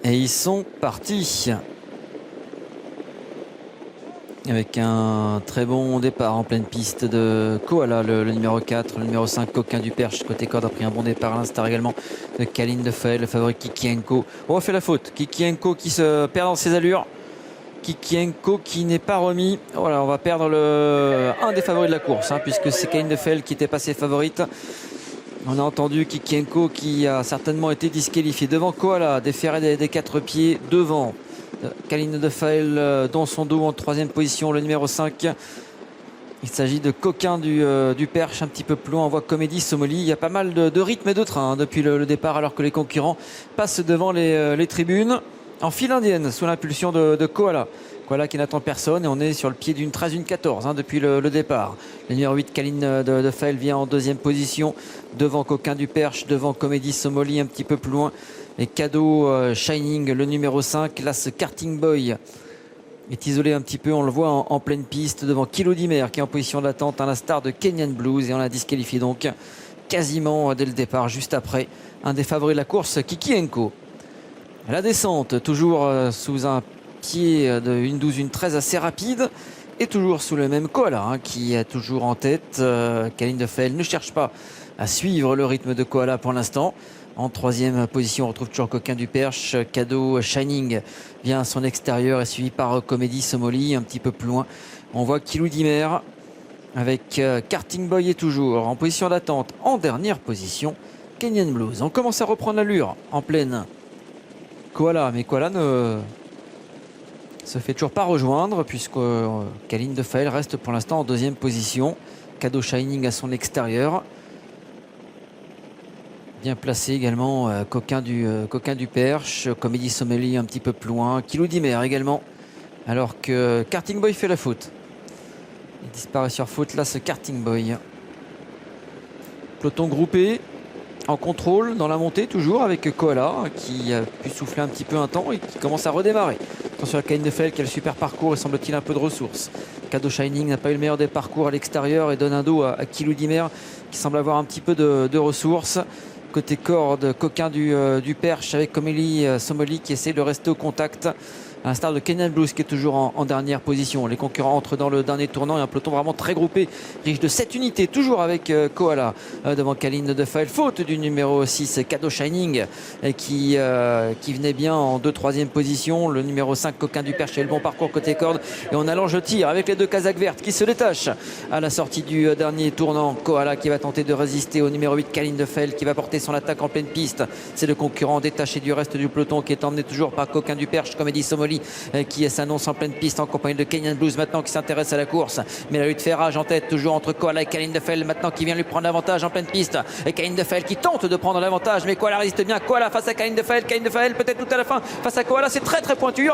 Et ils sont partis. Avec un très bon départ en pleine piste de Koala, le numéro 4, le numéro 5, Coquin du Perche. Côté corde a pris un bon départ à l'instar également de Kaline de Fael, le favori Kikienko. On fait la faute. Kikienko qui se perd dans ses allures. Kikienko qui n'est pas remis. Voilà, on va perdre un des favoris de la course, puisque c'est Kaline de Fael qui était passé favorite. On a entendu Kikienko qui a certainement été disqualifié devant Koala, déféré des 4 pieds, devant Kaline de Fael dans son dos en 3e position, le numéro 5. Il s'agit de Coquin du Perche, un petit peu plus loin. On voit Comédie Somoli. Il y a pas mal de rythme et de train depuis le départ, alors que les concurrents passent devant les tribunes en file indienne sous l'impulsion de Koala. Koala qui n'attend personne et on est sur le pied d'une 13, une 14 depuis le départ. Le numéro 8, Kaline de Fael, vient en 2e position devant Coquin du Perche, devant Comédie Somoli un petit peu plus loin. Et Cadeau Shining, le numéro 5, là ce Karting Boy est isolé un petit peu, on le voit en pleine piste devant Kilo Dimer qui est en position d'attente à l'instar de Kenyan Blues, et on l'a disqualifié donc quasiment dès le départ, juste après un des favoris de la course, Kikienko. La descente toujours sous un pied de 1,12, 1,13 assez rapide, et toujours sous le même Koala qui est toujours en tête. Kaline de Fael ne cherche pas à suivre le rythme de Koala pour l'instant. En 3e position, on retrouve toujours Coquin du Perche. Cadeau Shining vient à son extérieur et suivi par Comédie Somoli un petit peu plus loin. On voit Kilou Dimer avec Karting Boy est toujours en position d'attente. En dernière position, Kenyan Blues. On commence à reprendre l'allure en pleine. Koala, mais Koala ne se fait toujours pas rejoindre puisque Kaline de Fael reste pour l'instant en 2e position. Cadeau Shining à son extérieur. Bien placé également Coquin du Perche, Comédie Someli un petit peu plus loin, Kilou Dimer également, alors que Karting Boy fait la faute. Il disparaît sur faute là ce Karting Boy. Peloton groupé, en contrôle dans la montée toujours avec Koala qui a pu souffler un petit peu un temps et qui commence à redémarrer. Attention à Kaline de Fael qui a le super parcours et semble-t-il un peu de ressources. Cadeau Shining n'a pas eu le meilleur des parcours à l'extérieur et donne un dos à Kilou Dimer qui semble avoir un petit peu de ressources. Côté corde, Coquin du Perche avec Comédie Somoli qui essaie de rester au contact, à l'instar de Kenyan Blues qui est toujours en dernière position. Les concurrents entrent dans le dernier tournant et un peloton vraiment très groupé, riche de 7 unités, toujours avec Koala devant Kaline de Fael. Faute du numéro 6, Cadeau Shining, qui venait bien en 2-3e position. Le numéro 5, Coquin du Perche, et le bon parcours côté corde. Et on allonge le tir avec les 2 casaques vertes qui se détachent à la sortie du dernier tournant. Koala qui va tenter de résister au numéro 8, Kaline de Fael, qui va porter son attaque en pleine piste. C'est le concurrent détaché du reste du peloton qui est emmené toujours par Coquin du Perche, Comédie Somoli qui s'annonce en pleine piste en compagnie de Kenyan Blues maintenant qui s'intéresse à la course, mais la lutte fait rage en tête toujours entre Koala et Kaline de Fael maintenant qui vient lui prendre l'avantage en pleine piste, et Kaline de Fael qui tente de prendre l'avantage, mais Koala résiste bien. Koala face à Kaline de Fael peut-être tout à la fin face à Koala, c'est très très pointu.